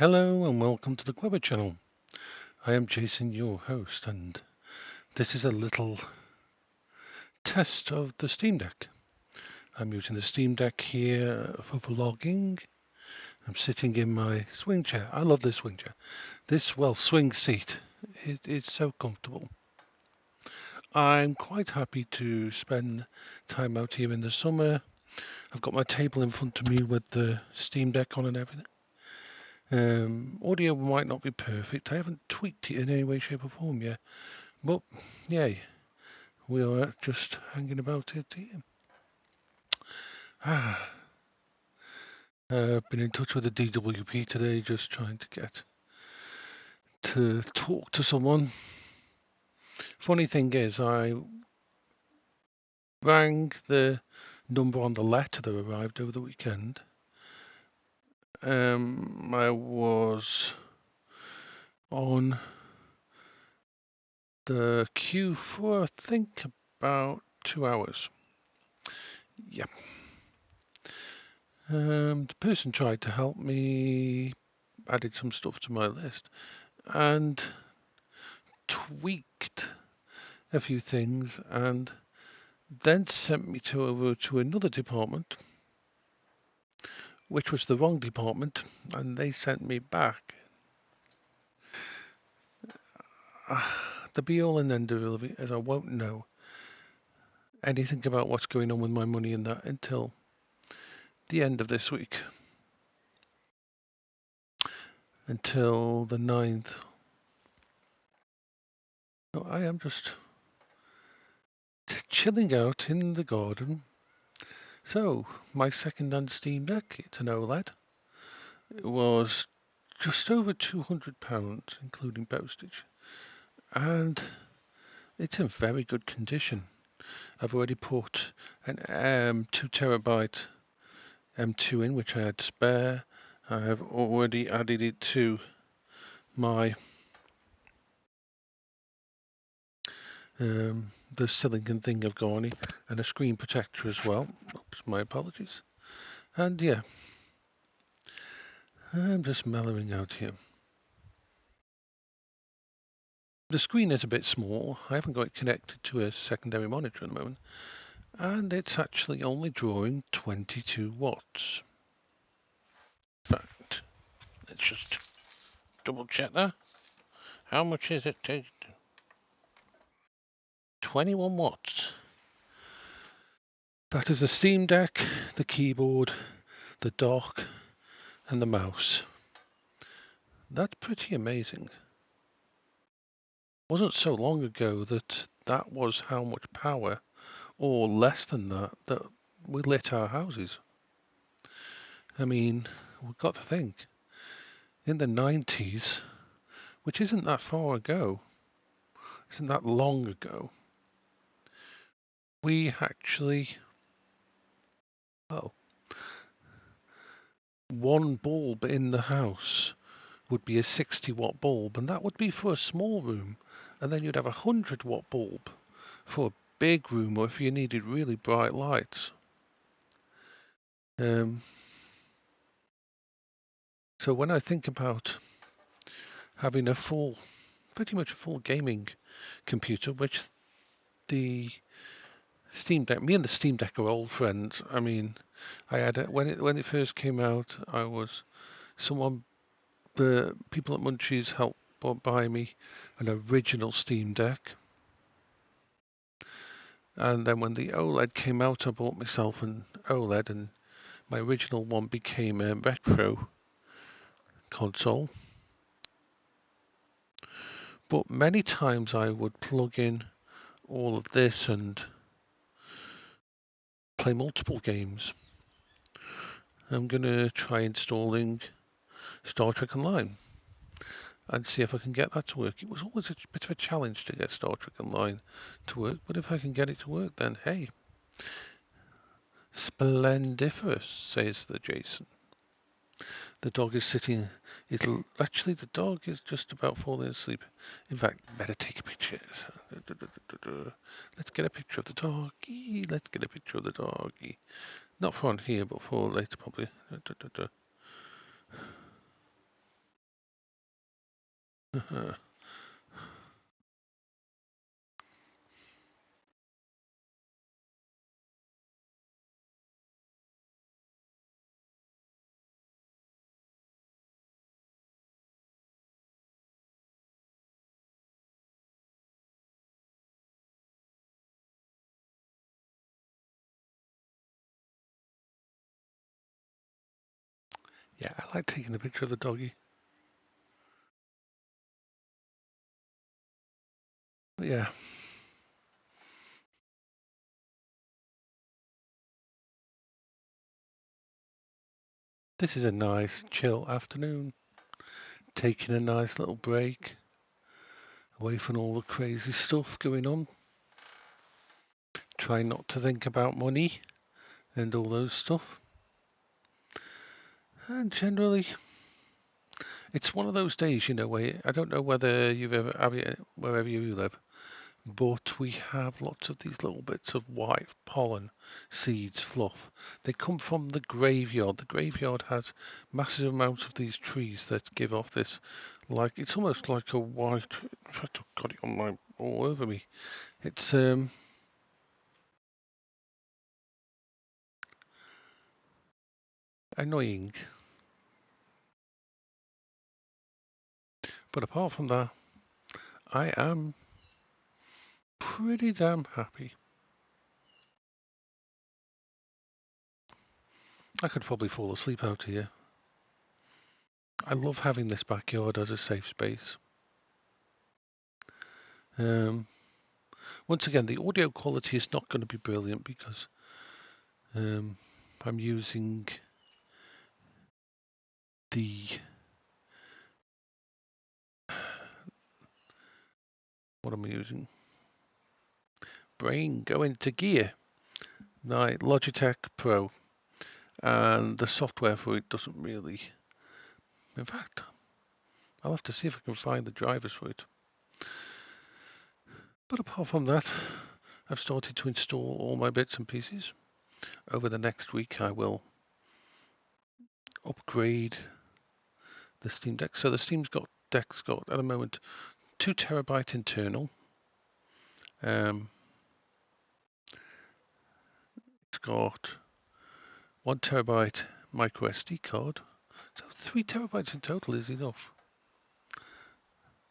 Hello and welcome to the Quibber channel. I am Jason, your host, and this is a little test of the Steam Deck. I'm using the Steam Deck here for vlogging. I'm sitting in my swing chair. I love this swing chair. This, swing seat. It's so comfortable. I'm quite happy to spend time out here in the summer. I've got my table in front of me with the Steam Deck on and everything. Audio might not be perfect. I haven't tweaked it in any way, shape or form yet. But, yay, we are just hanging about it here. I've been in touch with the DWP today, just trying to get to talk to someone. Funny thing is, I rang the number on the letter that arrived over the weekend. I was on the queue for, I think, about 2 hours. Yeah. The person tried to help me, added some stuff to my list, and tweaked a few things, and then sent me over to another department, which was the wrong department, and they sent me back. The be all and end of it is I won't know anything about what's going on with my money in that until the end of this week, until the 9th. So I am just chilling out in the garden. So my second-hand Steam Deck, it's an OLED. It was just over £200, including postage, and it's in very good condition. I've already put an 2 terabyte M2 in, which I had spare. I have already added it to my the silicon thing I've got on it, and a screen protector as well. Oops, my apologies. And yeah, I'm just mellowing out here. The screen is a bit small. I haven't got it connected to a secondary monitor at the moment, and it's actually only drawing 22 watts. In fact, let's just double check that. How much is it? 21 watts. That is the Steam Deck, the keyboard, the dock, and the mouse. That's pretty amazing. It wasn't so long ago that was how much power, or less than that we lit our houses. I mean, we've got to think, in the 90s, which isn't that far ago, isn't that long ago, we actually, one bulb in the house would be a 60-watt bulb, and that would be for a small room, and then you'd have a 100-watt bulb for a big room, or if you needed really bright lights. So when I think about having pretty much a full gaming computer, which the Steam Deck, me and the Steam Deck are old friends. I mean, I had when it first came out, the people at Munchies helped buy me an original Steam Deck, and then when the OLED came out, I bought myself an OLED, and my original one became a retro console. But many times I would plug in all of this and play multiple games. I'm going to try installing Star Trek Online and see if I can get that to work. It was always a bit of a challenge to get Star Trek Online to work, but if I can get it to work, then hey, splendiferous, says the Jason. The dog is sitting. Actually, the dog is just about falling asleep. In fact, better take a picture. Let's get a picture of the doggy. Let's get a picture of the doggy. Not for on here, but for later probably. Yeah, I like taking the picture of the doggy. But yeah. This is a nice chill afternoon. Taking a nice little break away from all the crazy stuff going on. Try not to think about money and all those stuff. And generally, it's one of those days, where I don't know whether you've ever have it wherever you live, but we have lots of these little bits of white pollen, seeds, fluff. They come from the graveyard. The graveyard has massive amounts of these trees that give off this, like it's almost like a white. I've got it on my all over me. It's annoying, but apart from that, I am pretty damn happy. I could probably fall asleep out here. I love having this backyard as a safe space. Um, Once again, the audio quality is not going to be brilliant because I'm using the what am I using? Brain go into gear. My Logitech Pro, and the software for it doesn't really. In fact, I'll have to see if I can find the drivers for it. But apart from that, I've started to install all my bits and pieces. Over the next week, I will upgrade the Steam Deck. So the Steam Deck's got at the moment 2 TB internal. It's got 1 TB micro SD card. So 3 TB in total is enough.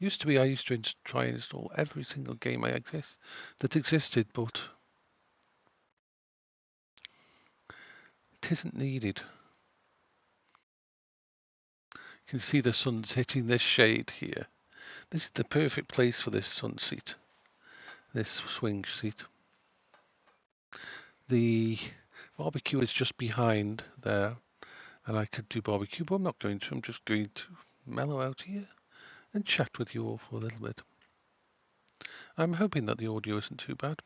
Used to be I used to try and install every single game that existed, but it isn't needed. You can see the sun's hitting this shade here. This is the perfect place for this sun seat, this swing seat. The barbecue is just behind there, and I could do barbecue, but I'm not going to. I'm just going to mellow out here and chat with you all for a little bit. I'm hoping that the audio isn't too bad.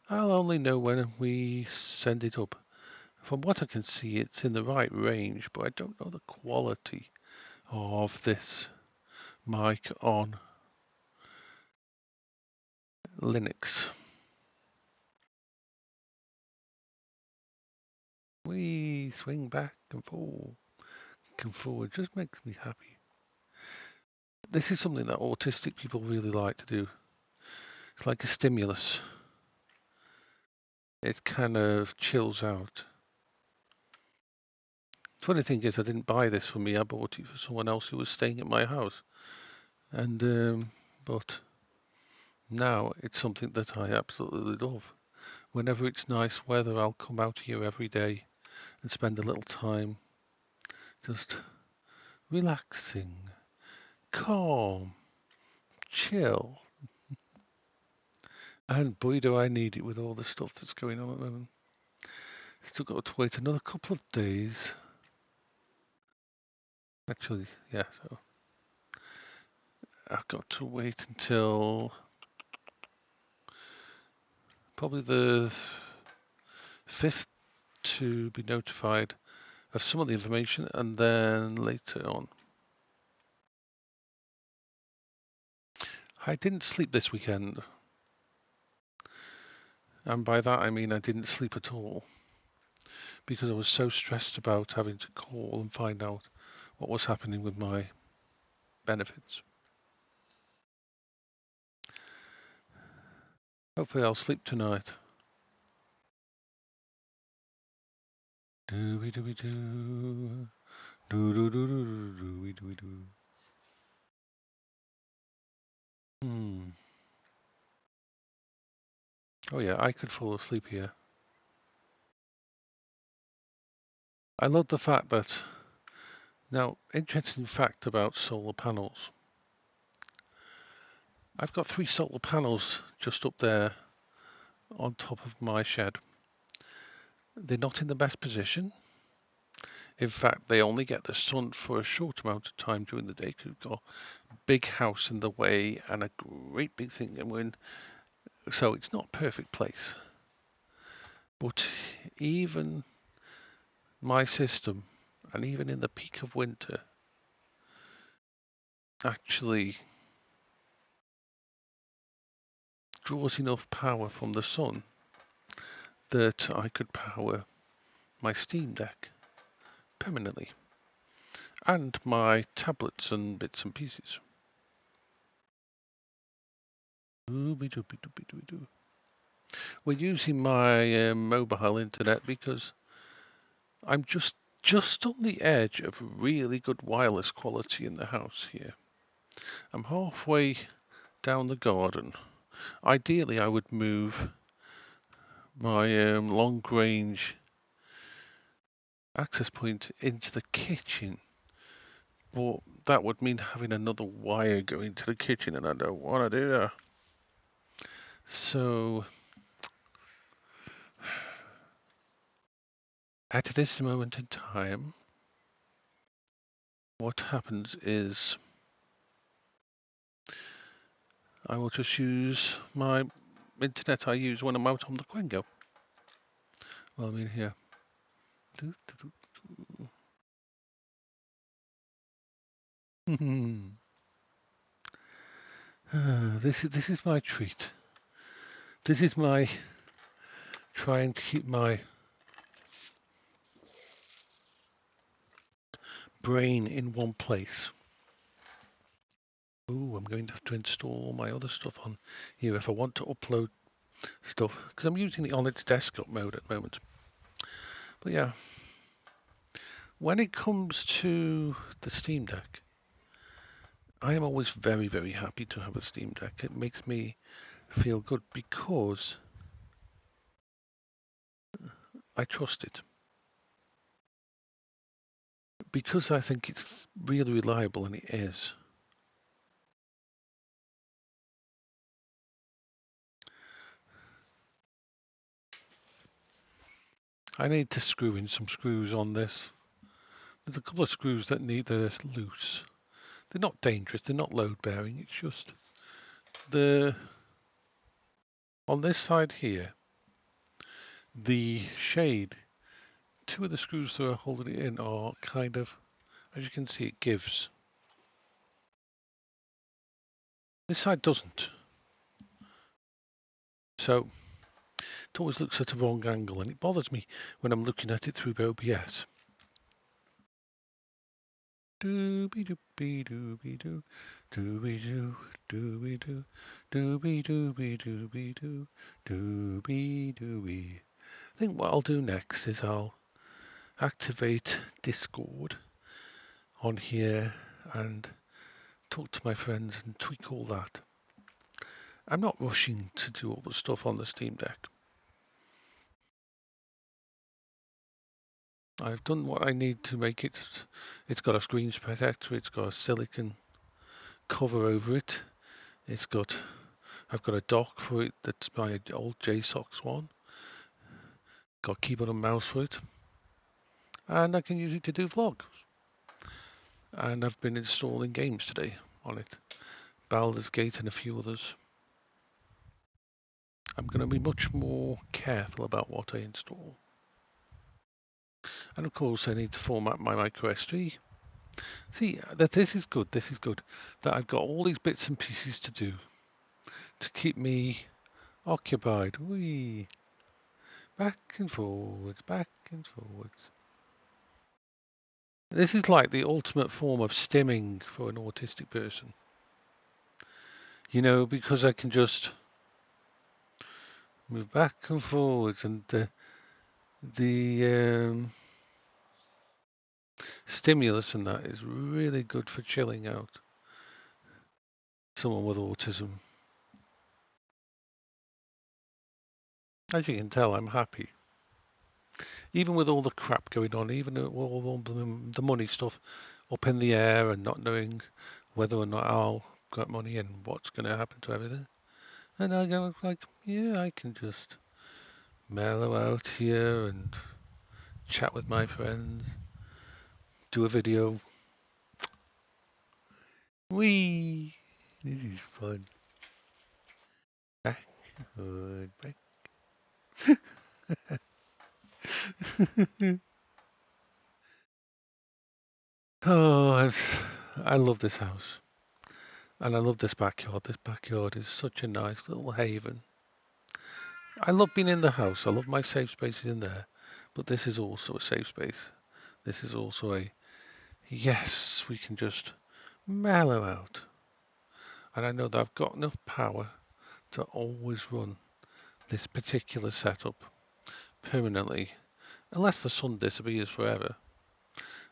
I'll only know when we send it up. From what I can see, it's in the right range, but I don't know the quality of this mic on Linux. We swing back and forward, just makes me happy. This is something that autistic people really like to do. It's like a stimulus. It kind of chills out. Funny thing is, I didn't buy this for me. I bought it for someone else who was staying at my house. And but now it's something that I absolutely love. Whenever it's nice weather, I'll come out here every day and spend a little time just relaxing, calm, chill. And boy, do I need it with all the stuff that's going on at the moment. Still got to wait another couple of days. Actually, yeah, so I've got to wait until probably the 5th to be notified of some of the information, and then later on. I didn't sleep this weekend, and by that I mean I didn't sleep at all, because I was so stressed about having to call and find out what was happening with my benefits. Hopefully I'll sleep tonight. Dooby dooby doo. Doo doo doo doo doo doo doo. Oh yeah, I could fall asleep here. I love the fact that, now, interesting fact about solar panels. I've got 3 solar panels just up there on top of my shed. They're not in the best position. In fact, they only get the sun for a short amount of time during the day because we've got a big house in the way and a great big thing, and so it's not a perfect place. But even my system, and even in the peak of winter, actually draws enough power from the sun that I could power my Steam Deck permanently and my tablets and bits and pieces. We're using my mobile internet because I'm just on the edge of really good wireless quality in the house here. I'm halfway down the garden. Ideally, I would move my long-range access point into the kitchen, but that would mean having another wire going to the kitchen, and I don't want to do that. So, at this moment in time, what happens is I will just use my internet I use when I'm out on the Quengo. Well, I'm in here. This is my treat. This is my trying to keep my brain in one place. Ooh, I'm going to have to install all my other stuff on here if I want to upload stuff, because I'm using it on its desktop mode at the moment. But yeah, when it comes to the Steam Deck, I am always very, very happy to have a Steam Deck. It makes me feel good because I trust it. Because I think it's really reliable, and it is. I need to screw in some screws on this. There's a couple of screws that need they're loose. They're not dangerous, they're not load bearing, it's just the on this side here, the shade, 2 of the screws that are holding it in are kind of, as you can see, it gives. This side doesn't. So it always looks at a wrong angle, and it bothers me when I'm looking at it through OBS. Dooby dooby dooby doo, dooby doo, dooby doo, dooby dooby dooby doo, dooby dooby. I think what I'll do next is I'll activate Discord on here and talk to my friends and tweak all that. I'm not rushing to do all the stuff on the Steam Deck. I've done what I need to make it. It's got a screen protector, it's got a silicon cover over it. I've got a dock for it that's my old JSOX one. Got keyboard and mouse for it. And I can use it to do vlogs. And I've been installing games today on it. Baldur's Gate and a few others. I'm going to be much more careful about what I install. And of course I need to format my microSD. See, this is good, that I've got all these bits and pieces to do to keep me occupied. Whee! Back and forwards, back and forwards. This is like the ultimate form of stimming for an autistic person. You know, because I can just move back and forwards, and the stimulus and that is really good for chilling out someone with autism. As you can tell, I'm happy. Even with all the crap going on, even with all the money stuff up in the air and not knowing whether or not I'll get money and what's going to happen to everything. And I go like, yeah, I can just mellow out here and chat with my friends, do a video. Whee! This is fun. Backward, back. Oh, I love this house. And I love this backyard. This backyard is such a nice little haven. I love being in the house. I love my safe spaces in there. But this is also a safe space. This is also a, yes, we can just mellow out. And I know that I've got enough power to always run this particular setup permanently. Unless the sun disappears forever.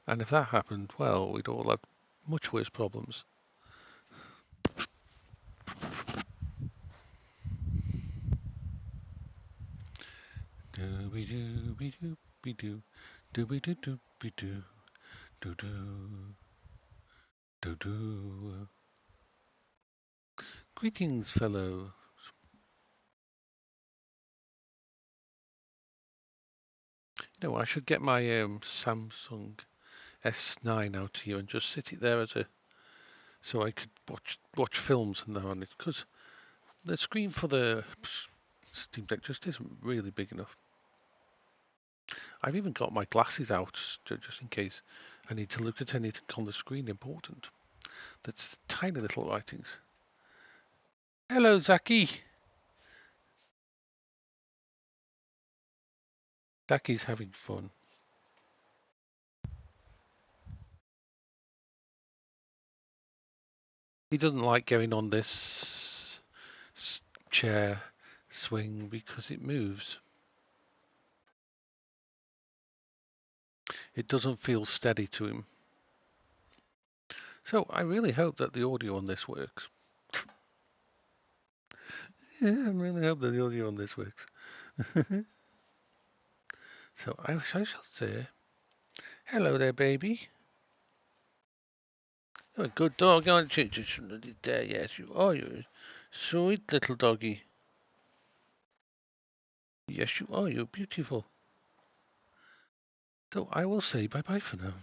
And if that happened, well, we'd all have much worse problems. Dooby-doo-be-doo-be-doo, dooby-doo-doo-be-doo, doo-doo, doo-doo. Greetings, fellow. No, I should get my Samsung S9 out here and just sit it there as a, so I could watch films and that on it, because the screen for the Steam Deck just isn't really big enough. I've even got my glasses out just in case I need to look at anything on the screen important. That's tiny little writings. Hello, Zaki. Zaki's having fun. He doesn't like going on this chair swing because it moves. It doesn't feel steady to him. So I really hope that the audio on this works. Yeah, I really hope that the audio on this works. So I shall say, hello there, baby. You're a good dog, aren't you? There, yes, you are. You're a sweet little doggy. Yes, you are. You're beautiful. So I will say bye-bye for now.